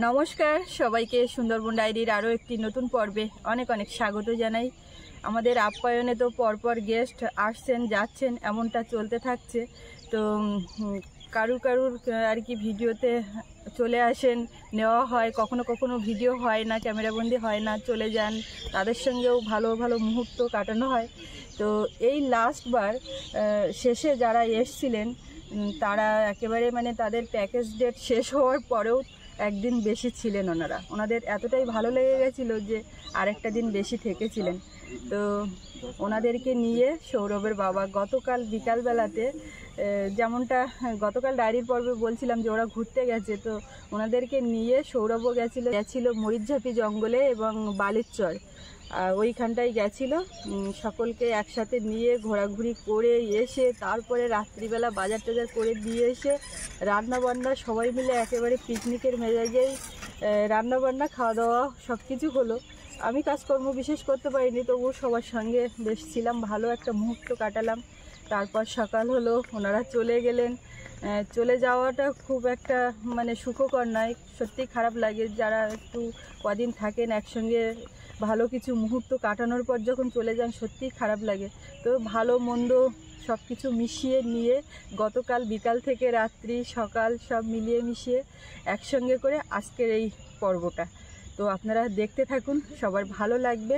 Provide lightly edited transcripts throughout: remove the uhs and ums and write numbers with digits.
নমস্কার সবাইকে সুন্দরবন ডায়েরির আরও একটি নতুন পর্বে অনেক অনেক স্বাগত জানাই। আমাদের আপ্যায়নে তো পরপর গেস্ট আসছেন যাচ্ছেন, এমনটা চলতে থাকছে। তো কারুর আর কি ভিডিওতে চলে আসেন, নেওয়া হয়, কখনো কখনো ভিডিও হয় না, ক্যামেরাবন্দি হয় না, চলে যান, তাদের সঙ্গেও ভালো ভালো মুহূর্ত কাটানো হয়। তো এই লাস্টবার শেষে যারা এসছিলেন তারা একেবারে মানে তাদের প্যাকেজ ডেট শেষ হওয়ার পরেও একদিন বেশি ছিলেন ওনাদের এতটাই ভালো লেগে গেছিলো যে আরেকটা দিন বেশি থেকেছিলেন। তো ওনাদেরকে নিয়ে সৌরভের বাবা গতকাল বিকালবেলাতে, যেমনটা গতকাল ডায়েরির পর্বে বলছিলাম যে ওরা ঘুরতে গেছে, তো ওনাদেরকে নিয়ে সৌরভও গেছিলো মরিচঝাপি জঙ্গলে এবং বালিরচর ওইখানটায় গেছিলো। সকলকে একসাথে নিয়ে ঘোরাঘুরি করে এসে তারপরে রাত্রিবেলা বাজার টাজার করে দিয়ে এসে রান্নাবান্না সবাই মিলে একেবারে পিকনিকের মেজাজেই রান্নাবান্না খাওয়া দাওয়া সব কিছু হলো। আমি কাজকর্ম বিশেষ করতে পারিনি, তবুও সবার সঙ্গে বেশ ছিলাম, ভালো একটা মুহূর্ত কাটালাম। তারপর সকাল হলো, ওনারা চলে গেলেন। চলে যাওয়াটা খুব একটা মানে সুখকর নয়, সত্যি খারাপ লাগে। যারা একটু কদিন থাকেন একসঙ্গে ভালো কিছু মুহূর্ত কাটানোর পর যখন চলে যান সত্যিই খারাপ লাগে। তো ভালো মন্দ সব কিছু মিশিয়ে নিয়ে গতকাল বিকাল থেকে রাত্রি সকাল সব মিলিয়ে মিশিয়ে একসঙ্গে করে আজকের এই পর্বটা। তো আপনারা দেখতে থাকুন, সবার ভালো লাগবে।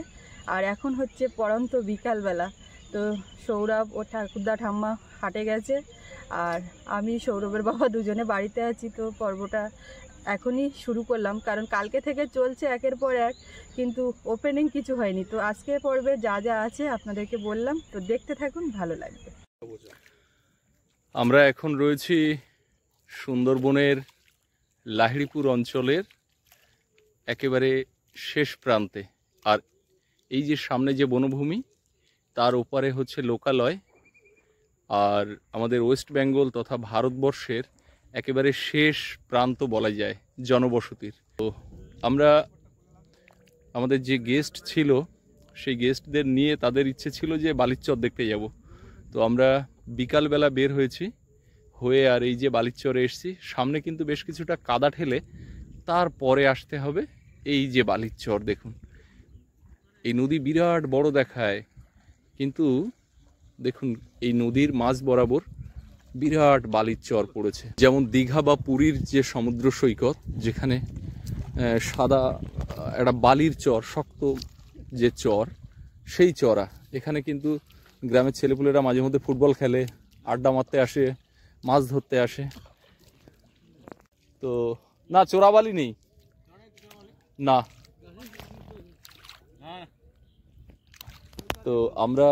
আর এখন হচ্ছে পড়ন্ত বিকালবেলা। তো সৌরভ ও ঠাকুরদা ঠাম্মা হাটে গেছে, আর আমি সৌরভের বাবা দুজনে বাড়িতে আছি। তো পর্বটা এখনই শুরু করলাম, কারণ কালকে থেকে চলছে একের পর এক, কিন্তু ওপেনিং কিছু হয়নি। তো আজকে পর্বে যা যা আছে আপনাদেরকে বললাম, তো দেখতে থাকুন, ভালো লাগবে। আমরা এখন রয়েছি সুন্দরবনের লাহিড়িপুর অঞ্চলের একেবারে শেষ প্রান্তে। আর এই যে সামনে যে বনভূমি, তার ওপারে হচ্ছে লোকালয়। আর আমাদের ওয়েস্ট বেঙ্গল তথা ভারতবর্ষের একেবারে শেষ প্রান্ত বলা যায় জনবসতির। তো আমরা আমাদের যে গেস্ট ছিল সেই গেস্টদের নিয়ে তাদের ইচ্ছে ছিল যে বালিচর দেখতে যাব। তো আমরা বিকালবেলা বের হয়ে আর এই যে বালিচরে এসেছি। সামনে কিন্তু বেশ কিছুটা কাদা ঠেলে তারপরে আসতে হবে এই যে বালিচর। দেখুন এই নদী বিরাট বড় দেখায়, কিন্তু দেখুন এই নদীর মাঝ বরাবর বিরাট বালির চর পড়েছে। যেমন দীঘা বা পুরীর যে সমুদ্র সৈকত, যেখানে সাদা একটা বালির চর, শক্ত যে চর, সেই চরা। এখানে কিন্তু গ্রামের ছেলেপুলেরা মাঝে মধ্যে ফুটবল খেলে, আড্ডা মারতে আসে, মাছ ধরতে আসে। তো না, চোরাবালি নেই না। তো আমরা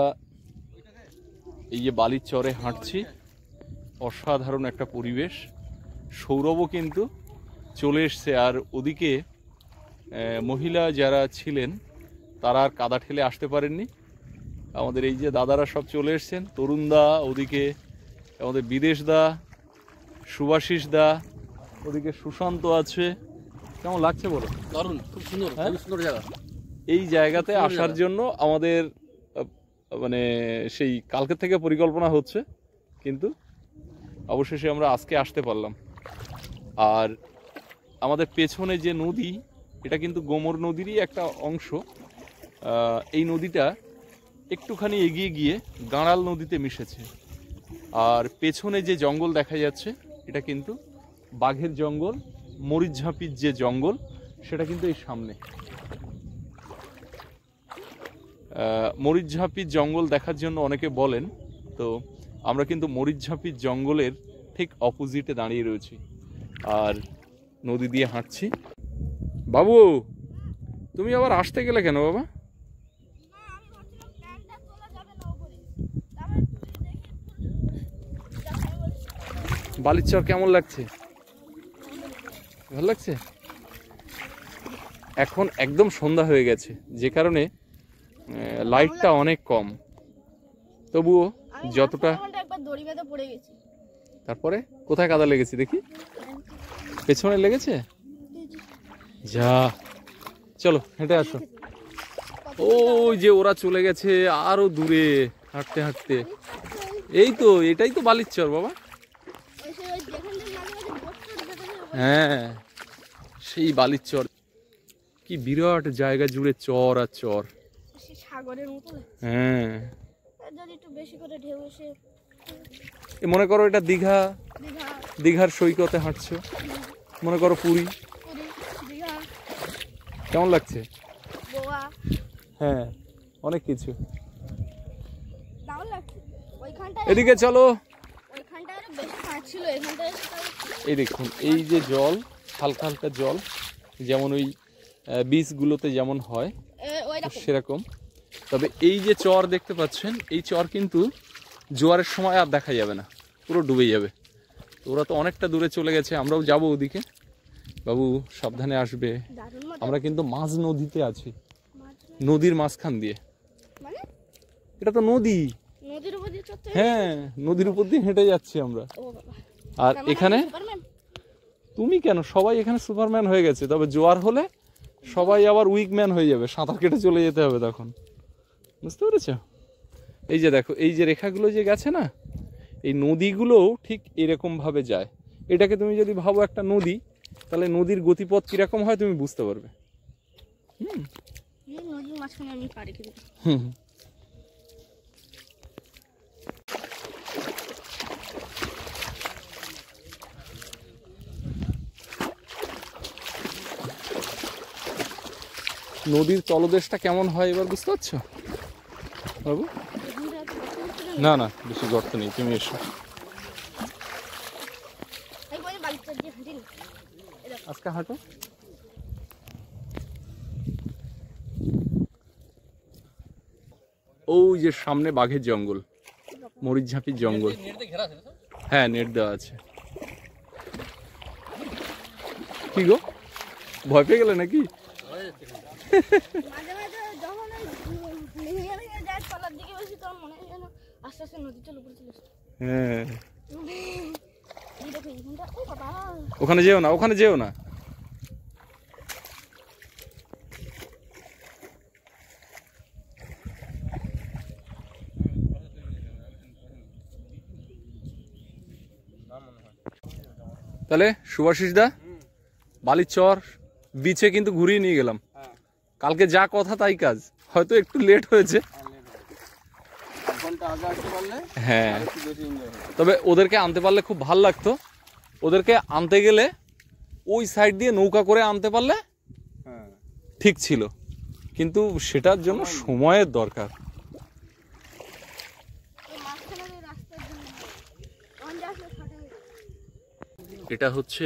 এই যে বালির চরে হাঁটছি, অসাধারণ একটা পরিবেশ। সৌরভও কিন্তু চলে এসছে, আর ওদিকে মহিলা যারা ছিলেন তারা আর কাদা ঠেলে আসতে পারেননি। আমাদের এই যে দাদারা সব চলে এসছেন, তরুণ দা ওদিকে, আমাদের বিদেশ দা, সুভাষিস দা, ওদিকে সুশান্ত আছে। কেমন লাগছে বলো? দারুণ, খুব সুন্দর, খুব সুন্দর জায়গা। এই জায়গাতে আসার জন্য আমাদের মানে সেই কালকে থেকে পরিকল্পনা হচ্ছে, কিন্তু অবশেষে আমরা আজকে আসতে পারলাম। আর আমাদের পেছনে যে নদী, এটা কিন্তু গোমর নদীরই একটা অংশ। এই নদীটা একটুখানি এগিয়ে গিয়ে গাঁড়াল নদীতে মিশেছে। আর পেছনে যে জঙ্গল দেখা যাচ্ছে, এটা কিন্তু বাঘের জঙ্গল, মরিচঝাপির যে জঙ্গল, সেটা কিন্তু এই সামনে। মরিচঝাপির জঙ্গল দেখার জন্য অনেকে বলেন, তো আমরা কিন্তু মরিচঝাপির জঙ্গলের ঠিক অপোজিটে দাঁড়িয়ে রয়েছি আর নদী দিয়ে হাঁটছি। বাবু, তুমি আবার আসতে গেলে কেন বাবা? বালিচর কেমন লাগছে? ভালো লাগছে? এখন একদম সন্ধ্যা হয়ে গেছে, যে কারণে লাইটটা অনেক কম, তবুও যতটা। তারপরে কোথায় কাদা লেগেছে দেখি? পেছনে লেগেছে? যা, চলো হেঁটে আসো। ওই যে ওরা চলে গেছে আরো দূরে হাঁটতে হাঁটতে। এই তো, এটাই তো বালিচর বাবা। হ্যাঁ, সেই বালির চর, কি বিরাট জায়গা জুড়ে চর আর চর। সাগরের মতো। হ্যাঁ, যদি একটু বেশি করে ঢেউ এসে মনে করো এটা দীঘা, দীঘা, দীঘার সৈকতে হাঁটছো, মনে করো পুরী, দীঘা, কেমন লাগছে? গোয়া, হ্যাঁ, অনেক কিছু। দারুণ লাগছে। ওইখানটায় এদিকে চলো। ওইখানটায় আরো বেশি কাজ ছিল, এখানটায় এই দেখুন, এই যে জল, হালকা হালকা জল, যেমন ওই বীজগুলোতে যেমন হয় সেরকম। তবে এই যে চর দেখতে পাচ্ছেন, এই চর কিন্তু জোয়ারের সময় আর দেখা যাবে না, পুরো ডুবে যাবে। তো ওরা তো অনেকটা দূরে চলে গেছে, আমরাও যাবো ওদিকে। বাবু সাবধানে আসবে। আমরা কিন্তু মাঝ নদীতে আছি, নদীর মাঝখান দিয়ে। এটা তো নদী। হ্যাঁ, নদীর উপর দিয়ে হেঁটে যাচ্ছি আমরা। আর এখানে তুমি কেন, সবাই এখানে সুপারম্যান হয়ে গেছে। তবে জোয়ার হলে সবাই আবার উইকম্যান হয়ে যাবে, সাঁতার কেটে চলে যেতে হবে তখন, বুঝতে পেরেছ? এই যে দেখো, এই যে রেখাগুলো যে গেছে না, এই নদীগুলোও ঠিক এরকম ভাবে যায়। এটাকে তুমি যদি ভাবো একটা নদী, তাহলে নদীর গতিপথ কিরকম হয় তুমি বুঝতে পারবে। নদীর মাঝখানে আমি পারি কিন্তু। নদীর তলদেশটা কেমন হয় এবার বুঝতে পারছো বাবু? না না, বেশি গর্ত নেই, তুমি এসো। আজকে হাঁটো। ওই যে সামনে বাঘের জঙ্গল, মরিচঝাঁপির জঙ্গল। হ্যাঁ, নেট দেওয়া আছে। কি গো, ভয় পেয়ে গেলে নাকি? হ্যাঁ, ওখানে যেও না, ওখানে যেও না। তাহলে সুভাষিস দা, বালির চর বিচে কিন্তু ঘুরিয়ে নিয়ে গেলাম। কালকে যা কথা তাই কাজ, হয়তো একটু লেট হয়েছে। হ্যাঁ, তবে ওদেরকে আনতে পারলে খুব ভালো লাগতো। ওদেরকে আনতে গেলে ওই সাইড দিয়ে নৌকা করে আনতে পারলে ঠিক ছিল, কিন্তু সেটার জন্য সময়ের দরকার। এটা হচ্ছে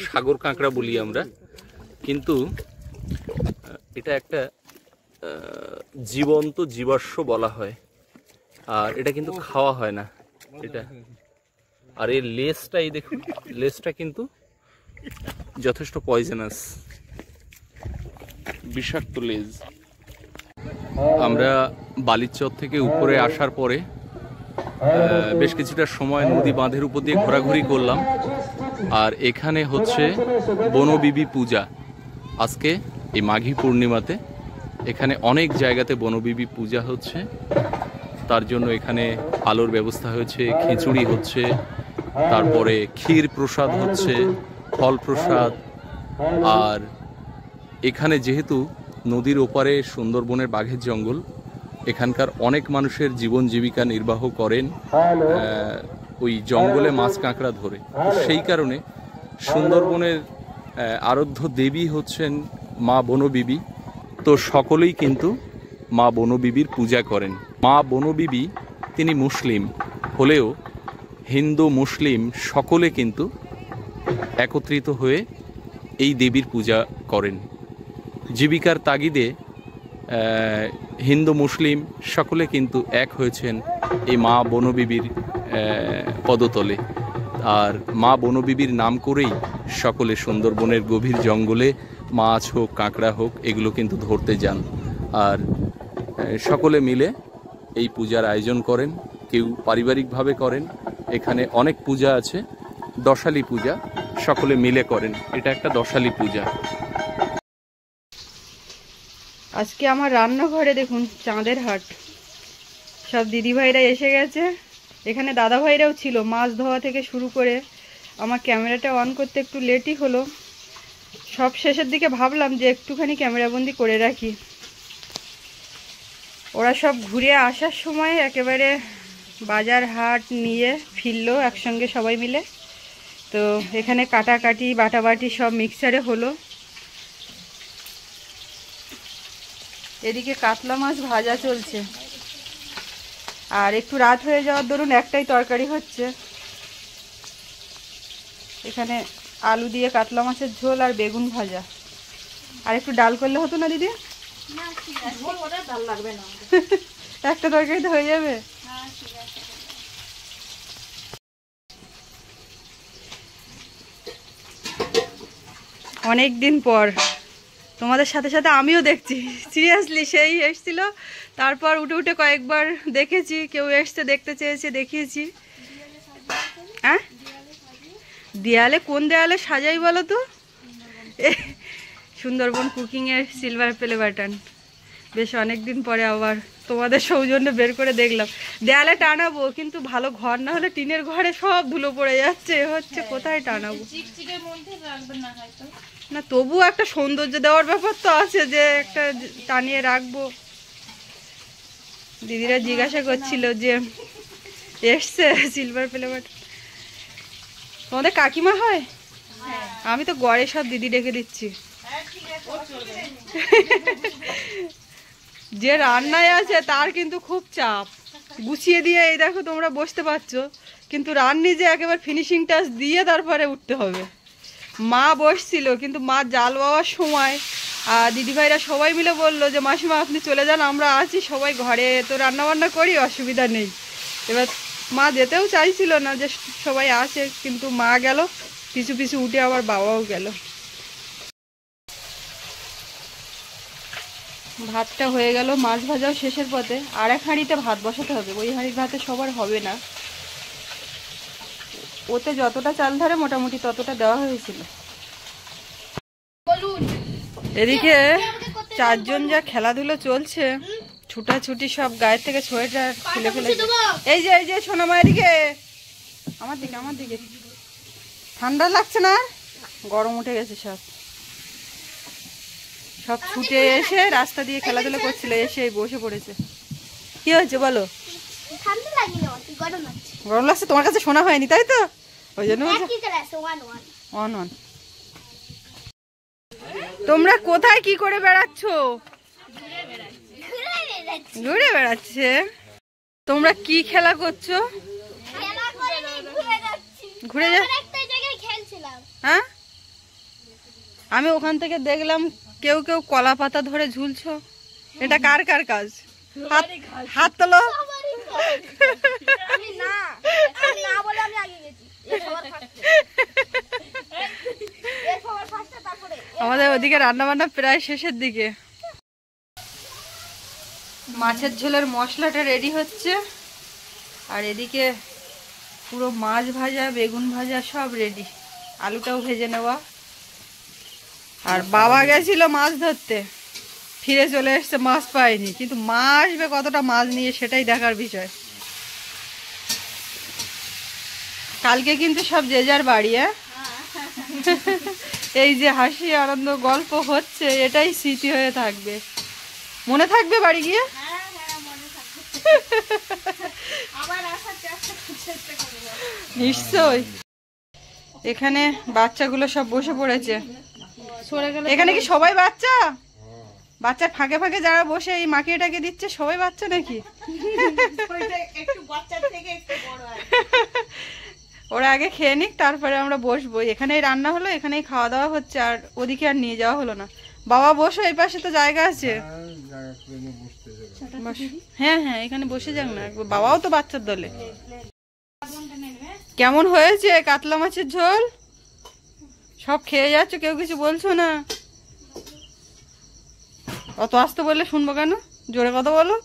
সাগর কাঁকড়া বলি আমরা, কিন্তু এটা একটা জীবন্ত জীবাশ্ম বলা হয়, আর এটা কিন্তু খাওয়া হয় না এটা। আর এর লেজটা, এই দেখুন, লেজটা কিন্তু যথেষ্ট পয়জনাস, বিষাক্ত লেজ। আমরা বালিচর থেকে উপরে আসার পরে বেশ কিছুটা সময় নদী বাঁধের উপর দিয়ে ঘোরাঘুরি করলাম। আর এখানে হচ্ছে বনবিবি পূজা। আজকে এই মাঘী পূর্ণিমাতে এখানে অনেক জায়গাতে বনবিবি পূজা হচ্ছে, তার জন্য এখানে আলোর ব্যবস্থা হয়েছে, খিচুড়ি হচ্ছে, তারপরে ক্ষীর প্রসাদ হচ্ছে, ফল প্রসাদ। আর এখানে যেহেতু নদীর ওপারে সুন্দরবনের বাঘের জঙ্গল, এখানকার অনেক মানুষের জীবন জীবিকা নির্বাহ করেন ওই জঙ্গলে মাছ কাঁকড়া ধরে। সেই কারণে সুন্দরবনের আরাধ্য দেবী হচ্ছেন মা বনবিবি। তো সকলেই কিন্তু মা বনবিবির পূজা করেন। মা বনবিবি তিনি মুসলিম হলেও হিন্দু মুসলিম সকলে কিন্তু একত্রিত হয়ে এই দেবীর পূজা করেন। জীবিকার তাগিদে হিন্দু মুসলিম সকলে কিন্তু এক হয়েছেন এই মা বনবিবির পদতলে। আর মা বনবিবির নাম করেই সকলে সুন্দরবনের গভীর জঙ্গলে মাছ হোক, কাঁকড়া হোক, এগুলো কিন্তু ধরতে যান। আর সকলে মিলে এই পূজার আয়োজন করেন, কেউ পারিবারিকভাবে করেন। এখানে অনেক পূজা আছে, দশালি পূজা সকলে মিলে করেন। এটা একটা দশালি পূজা। আজকে আমার রান্নাঘরে দেখুন চাঁদের হাট, সব দিদিভাইরা এসে গেছে। এখানে দাদাভাইরাও ছিল। মাছ ধোয়া থেকে শুরু করে আমার ক্যামেরাটা অন করতে একটু লেটই হলো, সব শেষের দিকে ভাবলাম যে একটুখানি ক্যামেরাবন্দি করে রাখি। ওরা সব ঘুরে আসার সময় একেবারে বাজার হাট নিয়ে ফিরলো একসঙ্গে সবাই মিলে। তো এখানে কাটাকাটি বাটাবাটি সব মিক্সারে হলো। এদিকে কাতলা মাছ ভাজা চলছে, আর একটু রাত হয়ে যাওয়ার দরুন একটাই তরকারি হচ্ছে। এখানে আলু দিয়ে কাতলা মাছের ঝোল আর বেগুন ভাজা। আর একটু ডাল করলে হতো না দিদি? ডাল লাগবে না, একটা তরকারি তো হয়ে যাবে। অনেক দিন পর তোমাদের সাথে সাথে আমিও দেখছি, সিরিয়াসলি। সেই এসছিল, তারপর উঠে উঠে কয়েকবার দেখেছি, কেউ এসছে দেখতে চেয়েছে, দেখিয়েছি। হ্যাঁ, দেয়ালে কোন দেয়ালে সাজাই বলো তো? সুন্দরবন কুকিংয়ের সিলভার প্লে বাটন। বেশ অনেক দিন পরে আবার তোমাদের সৌজন্যে বের করে দেখলাম। দেয়ালে টানাবো, কিন্তু ভালো ঘর না হলে টিনের ঘরে সব ধুলো পড়ে যাচ্ছে, হচ্ছে কোথায় টানাবো না। তবু একটা সৌন্দর্য দেওয়ার ব্যাপার তো আছে, যে একটা টানিয়ে রাখবো। দিদিরা জিজ্ঞাসা করছিল যে এসছে সিলভার প্লে বাটন। তোমাদের কাকিমা হয়? আমি তো গড়ে সব দিদি ডেকে দিচ্ছি। যে রান্নায় আছে তার কিন্তু খুব চাপ। গুছিয়ে দিয়ে এই দেখো তোমরা বসতে পারছো, কিন্তু রান্নি যে একেবারে ফিনিশিং টাচ দিয়ে তারপরে উঠতে হবে। মা বসছিল, কিন্তু মা জাল বাওয়ার সময় দিদিভাইরা সবাই মিলে বললো যে মাসিমা আপনি চলে যান, আমরা আছি সবাই ঘরে, তো রান্না বান্না করি, অসুবিধা নেই। এবার মা যেতেও চাইছিল না যে সবাই আসে, কিন্তু মা গেল পিছু পিছু উঠে, আবার বাবাও গেল। ভাতটা হয়ে গেল, মাছ ভাজাও শেষের পথে। আর এক হাঁড়িতে ভাত বসাতে হবে, ওই হাঁড়ির ভাতে সবার হবে না। ওতে যতটা চাল ধরে মোটামুটি ততটা দেওয়া হয়েছিল। এদিকে চারজন যা খেলাধুলো চলছে, ছুটাছুটি, সব গায়ের থেকে সোয়েটার খুলে ফেলে। এই যে সোনামা, এদিকে আমার দিকে। ঠান্ডা লাগছে না? গরম উঠে গেছে সব ছুটে এসে রাস্তা দিয়ে খেলাধুলা করছিল, এসে বসে পড়েছে। কি হয়েছে বলো? গরম লাগছে? তোমার কাছে শোনা হয়নি তাই তো, ওই জন্য ওয়ান। তোমরা কোথায় কি করে বেড়াচ্ছ? ঘুরে বেড়াচ্ছে। তোমরা কি খেলা করছো? ঘুরে যা। হ্যাঁ, আমি ওখান থেকে দেখলাম কেউ কেউ কলা পাতা ধরে ঝুলছো। এটা কার কার কাজ? হাত তোলো। আমাদের ওদিকে রান্না বান্না প্রায় শেষের দিকে। মাছের ঝোলের মশলাটা রেডি হচ্ছে, আর এদিকে পুরো মাছ ভাজা, বেগুন ভাজা সব রেডি, আলুটাও ভেজে নেওয়া। আর বাবা গেছিল মাছ ধরতে, ফিরে চলে এসছে, মাছ পায়নি। কিন্তু মা আসবে কতটা মাছ নিয়ে সেটাই দেখার বিষয়। কালকে কিন্তু সব যে যার বাড়ি। এই যে হাসি আনন্দ গল্প হচ্ছে, এটাই স্মৃতি হয়ে থাকবে। মনে থাকবে বাড়ি গিয়ে? নিশ্চয়। এখানে বাচ্চাগুলো সব বসে পড়েছে। এখানে কি সবাই বাচ্চা? বাচ্চার ফাঁকে ফাঁকে যারা বসে এই মাখিয়েটাকে দিচ্ছে সবাই বাচ্চা নাকি? ওরা আগে খেয়ে নিক, তারপরে আমরা বসবো। এখানেই রান্না হলো, এখানেই খাওয়া দাওয়া হচ্ছে, আর ওদিকে আর নিয়ে যাওয়া হলো না। বাবা বসো, এই পাশে তো জায়গা আছে। হ্যাঁ, এখানে বসে যাক না, বাবাও তো বাচ্চার দলে। কেমন হয়েছে কাতলা মাছের ঝোল? সব খেয়ে যাচ্ছ, কেউ কিছু বলছো না? অত আসতে বললে শুনবো কেন? জোরে কথা বলো।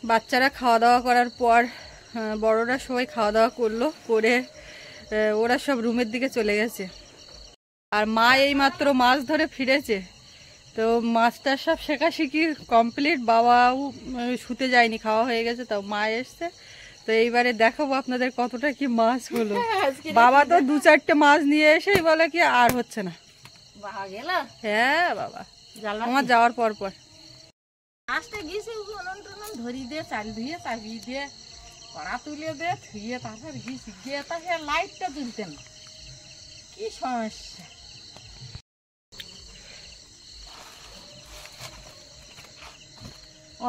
বাচ্চারা খাওয়া দাওয়া করার পর বড়রা সবাই খাওয়া দাওয়া করলো, করে ওরা সব রুমের দিকে চলে গেছে। আর মা এই মাত্র মাছ ধরে ফিরেছে, তো মাছটা সব শেখাশেখি কমপ্লিট। বাবাও শুতে যায়নি, খাওয়া হয়ে গেছে, তাও মা এসছে, তো তো এইবারে দেখাবো আপনাদের কতটা কি মাছ হলো। বাবা তো 2-4টে মাছ নিয়ে এসেই বলে কি আর হচ্ছে না। হ্যাঁ বাবা, আমার যাওয়ার পর পর মাছটা গেছে ধরি দিয়ে চাল ধুয়ে চাবি দিয়ে কড়া তুলে দিয়ে ধুয়ে তারপর গেছি গিয়ে তারপরে লাইটটা তুলতে না, কি সমস্যা।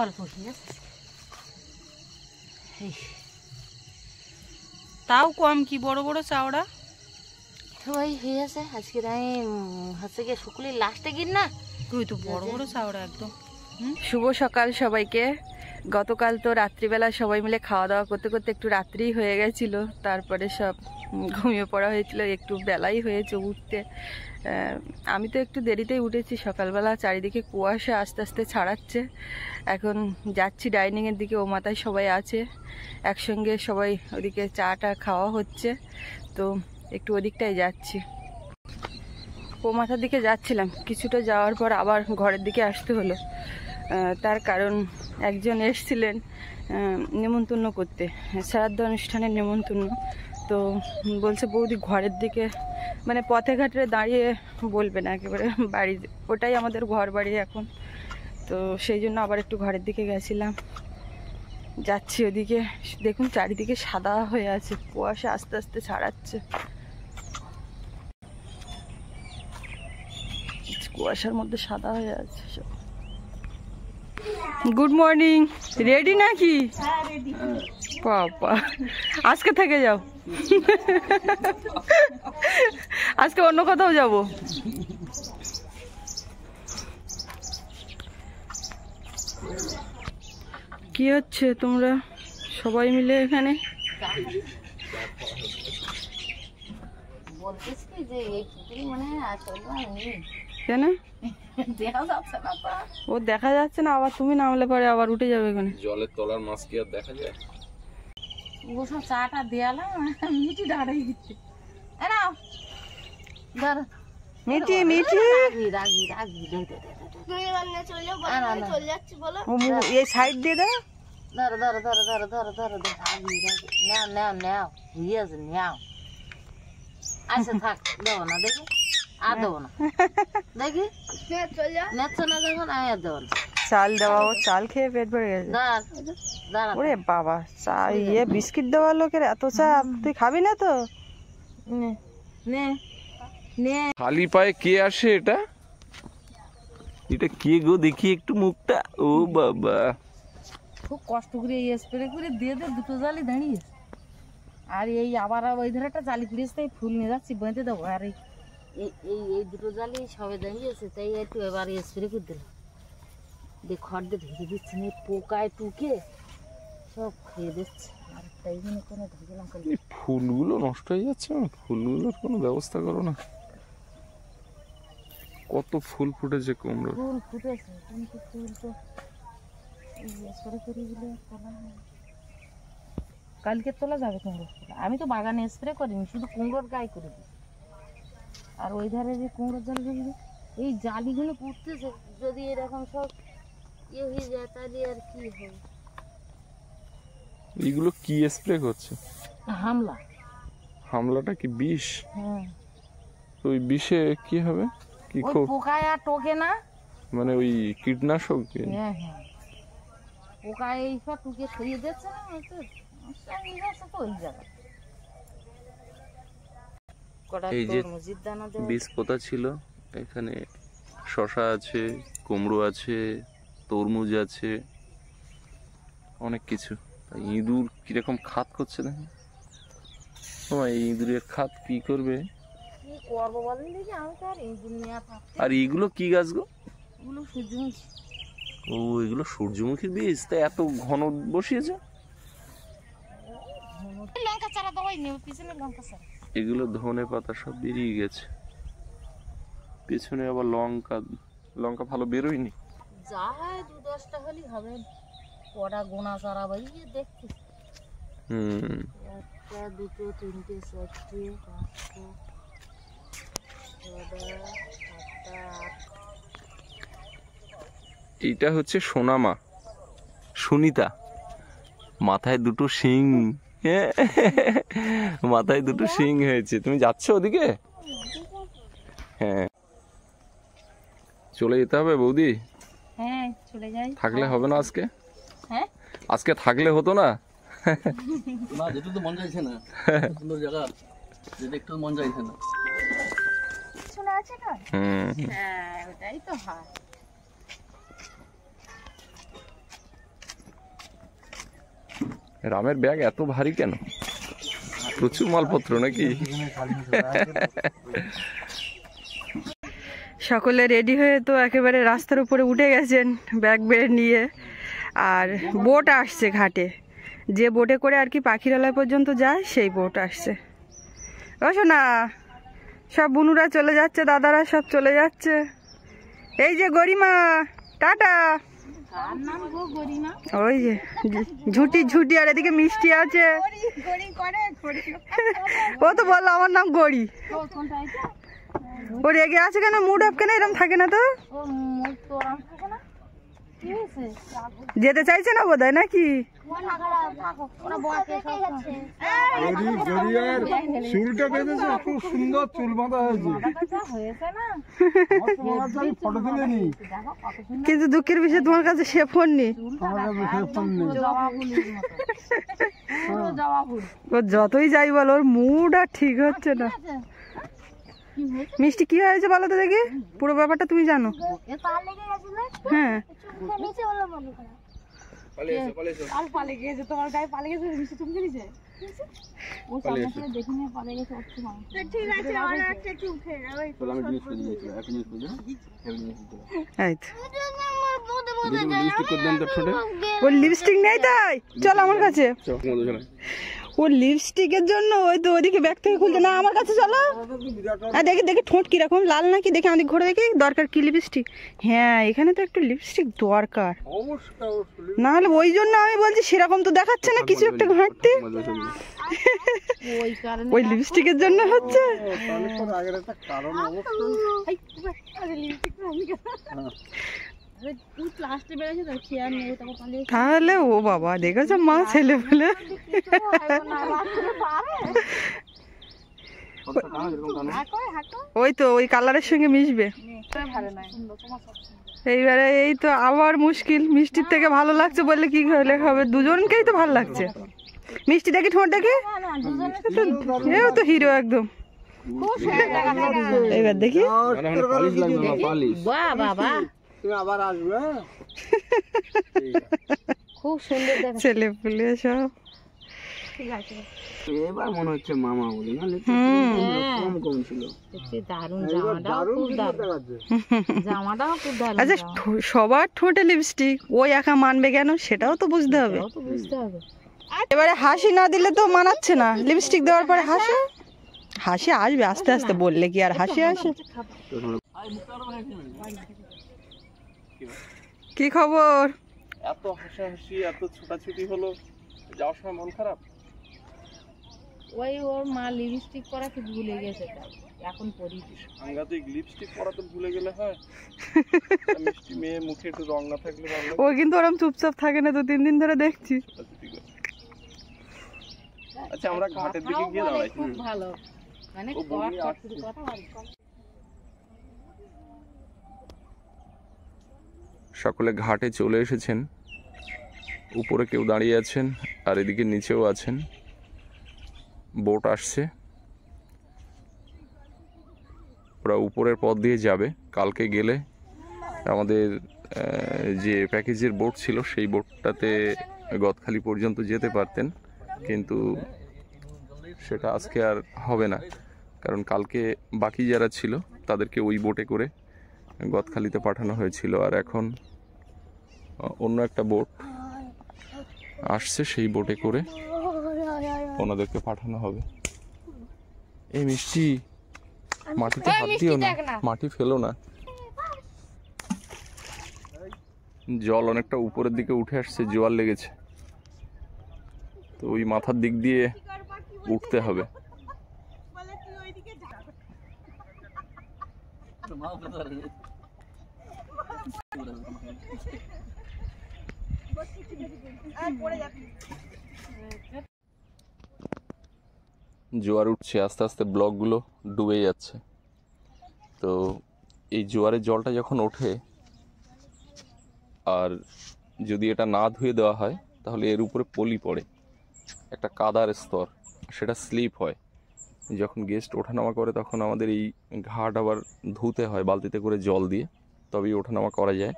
অল্প তাও কম কি, বড় বড় চাওড়া সবাই হয়ে আছে। আজকে আমি হচ্ছে গিয়ে শুক্লির লাস্টে গিয়ে না, তুই তো বড় বড় চাওড়া একদম। শুভ সকাল সবাইকে। গতকাল তো রাত্রিবেলা সবাই মিলে খাওয়া দাওয়া করতে করতে একটু রাত্রিই হয়ে গেছিল, তারপরে সব ঘুমিয়ে পড়া হয়েছিল, একটু বেলাই হয়েছে উঠতে। আমি তো একটু দেরিতেই উঠেছি সকালবেলা, চারিদিকে কুয়াশা আস্তে আস্তে ছাড়াচ্ছে। এখন যাচ্ছি ডাইনিংয়ের দিকে, ও মাথায় সবাই আছে একসঙ্গে, সবাই ওদিকে চাটা খাওয়া হচ্ছে, তো একটু ওদিকটাই যাচ্ছি। ও মাথার দিকে যাচ্ছিলাম, কিছুটা যাওয়ার পর আবার ঘরের দিকে আসতে হলো। তার কারণ একজন এসছিলেন নেমন্তন্ন করতে, শ্রাদ্ধ অনুষ্ঠানের নেমন্তন্ন। তো বলছে বৌদি ঘরের দিকে, মানে পথে ঘাটে দাঁড়িয়ে বলবে না, একেবারে বাড়ি, ওটাই আমাদের ঘর বাড়ি এখন। তো সেই জন্য আবার একটু ঘরের দিকে গেছিলাম, যাচ্ছি ওদিকে। দেখুন চারিদিকে সাদা হয়ে আছে, কুয়াশা আস্তে আস্তে ছাড়াচ্ছে, কুয়াশার মধ্যে সাদা হয়ে আছে সব। গুড মর্নিং, রেডি নাকি? বাবা আজকে থেকে যাও, আজকে অন্য কোথাও যাব। কি হচ্ছে তোমরা সবাই মিলে এখানে? কেন ও দেখা যাচ্ছে না, আবার তুমি নামলে পরে আবার উঠে যাবে এখানে। জলের তলার মাছ কি আর দেখা যায়? ওসব চাটা দেয়ালাম, মিটি দাঁড়াই দিচ্ছে। মিটি মিটি এই সাইড দিয়ে দাও। ধরো ধরো ধরো ধরো ধরো ধরো নাও নাও নাও হইয়াছে নাও। আচ্ছা থাক, দেবো না দেখি, আর দেবো না দেখি, নেচ্ছ না যখন আমি আর দেবো না। চাল দেওয়া, ও চাল খেয়ে পেট ভরে গেছে। ওরে বাবা, চা ইয়ে বিস্কিট দেওয়া লোকের এত চা, তুই খাবি না তো? নে নে। খালি পায়ে কে আসে? এটা এটা কে গো? দেখি একটু মুখটা। ও বাবা, খুব কষ্ট করে এই স্প্রে করে দিয়ে দে, দুটো জালি দাঁড়িয়ে। আর এই আবার ওই ধারে একটা জালি পুড়িয়েছে, তাই ফুল নিয়ে যাচ্ছি বেঁধে দেবো। আর এই এই দুটো জালি সবে দাঁড়িয়েছে, তাই একটু এবার স্প্রে করে দিলাম। দিয়ে খড় দিয়ে ধরে দিচ্ছি, না পোকায় টুকে সব খেয়ে দিচ্ছে। আর তাই জন্য কোনো ধরলাম, ফুলগুলো নষ্ট হয়ে যাচ্ছে, ফুলগুলোর কোনো ব্যবস্থা করো না। কত ফুল ফুটেছে কুমড়ো। ফুল ফুটেছে কিন্তু ফুল তো স্প্রে করে দিলে তোলা হয়। কালকে তোলা যাবে কুমড়ো। আমি তো বাগানে স্প্রে করিনি, শুধু কুমড়োর গায়ে করে দিই। আর ওই ধারে যে কুমড়োর জাল দেখবি, এই জালিগুলো পুড়তেছে, যদি এরকম সব ইয়ে হয়ে যায় তাহলে আর কি হবে। এইগুলো কি স্প্রে করছে? হামলা। হামলাটা কি বিষ? হ্যাঁ। ওই বিষে কি হবে? কি পোকায় আর টোকে না, মানে ওই কীটনাশক? হ্যাঁ হ্যাঁ, পোকায় এইসব টুকে ছড়িয়ে দিচ্ছে না, তো ওই জায়গা এই যে বীজ পোতা ছিল, এখানে শসা আছে, কুমড়ো আছে, তরমুজ আছে, অনেক কিছু। ইঁদুর কিরকম খাত করছে দেখেন। এই ইঁদুরের খাত কি করবে? আর এইগুলো কি গাছ গো? সূর্যমুখী। ও, এগুলো সূর্যমুখীর বীজ, তা এত ঘন বসিয়েছে। লঙ্কা চারা দেওয়াই নেই, পিছনে লঙ্কা চারা। এগুলো ধনে পাতা সব বেরিয়ে গেছে, পেছনে আবার লঙ্কা, লঙ্কা ভালো বেরোয়নি। যা হয় 2-10টা হলেই হবে, কটা গোনা চারা বাইয়ে দেখতে। 1, 2, 3, 4, 5, 6, 7, 8। এইটা হচ্ছে সোনামা, সুনিতা। মাথায় দুটো শিং, মাথায় দুটো শিং হয়েছে। তুমি যাচ্ছ ওদিকে? হ্যাঁ, চলে যেতে হবে বৌদি। হ্যাঁ চলে যাই। থাকলে হবে না আজকে? হ্যাঁ আজকে থাকলে হতো না? না, যেতে তো মন চাইছে না। সুন্দর জায়গা, যেতে একটু মন চাইছে না। শোনা আছে না? হ্যাঁ ওটাই তো হয়। রামের ব্যাগ এত ভারী কেন? প্রচুর মালপত্র নাকি? সকলে রেডি হয়ে তো একেবারে রাস্তার উপরে উঠে গেছেন ব্যাগ বের নিয়ে। আর বোট আসছে ঘাটে, যে বোটে করে আর কি পাখিরালয় পর্যন্ত যায় সেই বোট আসছে। ও শোনা, সব বুনুরা চলে যাচ্ছে, দাদারা সব চলে যাচ্ছে। এই যে গরিমা, টাটা। ওই যে ঝুটি ঝুটি, আর এদিকে মিষ্টি আছে। ও তো বললো আমার নাম গড়ি। ও রেগে আছে কেন? মুড অফ কেন? এরকম থাকে না তো। যেতে চাইছে না বোধ হয় নাকি? চুলটা বেঁধেছে, খুব সুন্দর চুল বাঁধা হয়েছে। কিন্তু দুঃখের বিষয় তোমার কাছে সে ফোন নেই। ও যতই যাই বল, ওর মুড আর ঠিক হচ্ছে না। মিষ্টি কি হয়েছে বলো তো দেখি, পুরো ব্যাপারটা তুমি জানো? হ্যাঁ ওর লিপস্টিক নেই তাই চল আমার কাছে। ওর লিপস্টিকের জন্য ওই তো ওইদিকে ব্যাগ থেকে খুলছে না, আমার কাছে চলো। দেখি দেখি ঠোঁট কিরকম লাল নাকি, দেখি আমাদের ঘরে দেখি দরকার কি লিপস্টিক। হ্যাঁ এখানে তো একটু লিপস্টিক দরকার, না হলে ওই জন্য আমি বলছি সেরকম তো দেখাচ্ছে না কিছু একটা ঘাটতি। ওই লিপস্টিকের জন্য হচ্ছে। তাহলে ও বাবা দেখেছো মা ছেলে বলে। ওই তো ওই কালারের সঙ্গে মিশবে। এইবারে এই তো আবার মুশকিল, মিষ্টির থেকে ভালো লাগছে বললে কি হলে হবে, দুজনকেই তো ভালো লাগছে। মিষ্টি দেখি ঠোঁট দেখি, এও তো হিরো একদম। এবার দেখি খুব সুন্দর ছেলে পুলে সব। এবার মনে হচ্ছে মামা বলি না, কম কম ছিল। দারুণ জামাটাও খুব দারুণ, জামাটাও খুব দারুণ। আচ্ছা সবার ঠোঁটে লিপস্টিক, ওই একা মানবে কেন সেটাও তো বুঝতে হবে। এবারে হাসি না দিলে তো মানাচ্ছে না, লিপস্টিক দেওয়ার পরে হাসি হাসি আসবে আস্তে আস্তে, বললে কি আর হাসি আসে? কি খবর? এত হাসাহাসি, এত ছোটাছুটি হলো, যাওয়ার সময় মন খারাপ। ওই ওর মা লিপস্টিক পরা কি ভুলে গেছে, এখন পরি। সাংঘাতিক, লিপস্টিক পরা তো ভুলে গেলে হয়? মিষ্টি মেয়ে মুখে একটু রং না থাকলে ভালো। ও কিন্তু ওরকম চুপচাপ থাকে না, তো 3 দিন ধরে দেখছি। আচ্ছা আমরা ঘাটের দিকে গিয়ে দাঁড়াই। খুব ভালো, মানে সকলে ঘাটে চলে এসেছেন, উপরে কেউ দাঁড়িয়ে আছেন আর এদিকে নিচেও আছেন। বোট আসছে, ওরা উপরের পথ দিয়ে যাবে। কালকে গেলে আমাদের যে প্যাকেজের বোট ছিল সেই বোটটাতে গদখালি পর্যন্ত যেতে পারতেন, কিন্তু সেটা আজকে আর হবে না, কারণ কালকে বাকি যারা ছিল তাদেরকে ওই বোটে করে গদখালিতে পাঠানো হয়েছিল। আর এখন অন্য একটা বোট আসছে, সেই বোটে করে ওনাদেরকে পাঠানো হবে। এই মিষ্টি, মাটিতে হাত দিও না, মাটি ফেলো না। জল অনেকটা উপরের দিকে উঠে আসছে, জোয়ার লেগেছে, তো ওই মাথার দিক দিয়ে উঠতে হবে। জোয়ার উঠছে, আস্তে আস্তে ব্লকগুলো ডুবে যাচ্ছে। তো এই জোয়ারের জলটা যখন ওঠে আর যদি এটা না ধুয়ে দেওয়া হয় তাহলে এর উপরে পলি পড়ে, একটা কাদার স্তর, সেটা স্লিপ হয়। যখন গেস্ট ওঠানামা করে তখন আমাদের এই ঘাট আবার ধুতে হয় বালতিতে করে জল দিয়ে, তবেই ওঠানামা করা যায়।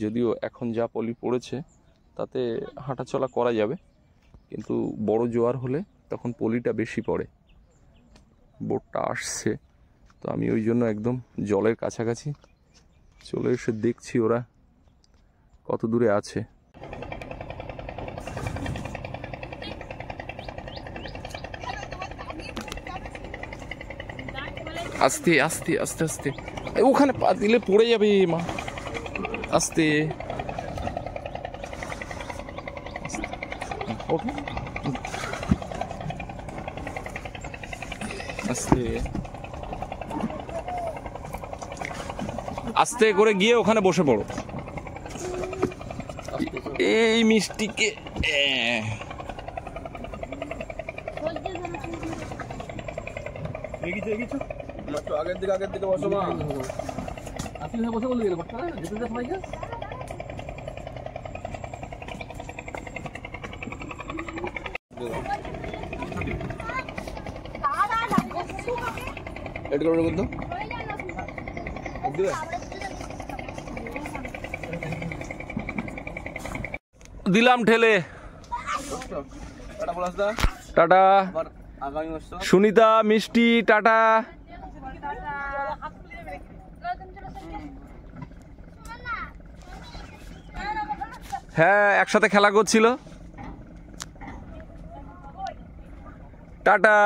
যদিও এখন যা পলি পড়েছে তাতে হাঁটাচলা করা যাবে, কিন্তু বড় জোয়ার হলে তখন পলিটা বেশি পড়ে। বোটটা আসছে, তো আমি ওই জন্য একদম জলের কাছাকাছি চলে এসে দেখছি ওরা কত দূরে আছে। আস্তে আস্তে আস্তে আস্তে, ওখানে পা দিলে পড়ে যাবে মা। আস্তে আস্তে আস্তে করে গিয়ে ওখানে বসে পড়ো। এই মিষ্টিকে আগের দিকে বসো মা। আপনি বসে বলে গেলে যেতে সবাইকে। এটা করে বলতো দিলাম ঠেলে। টাটা সুনিতা, মিষ্টি, টাটা। হ্যাঁ, একসাথে খেলা করছিল। টাটা।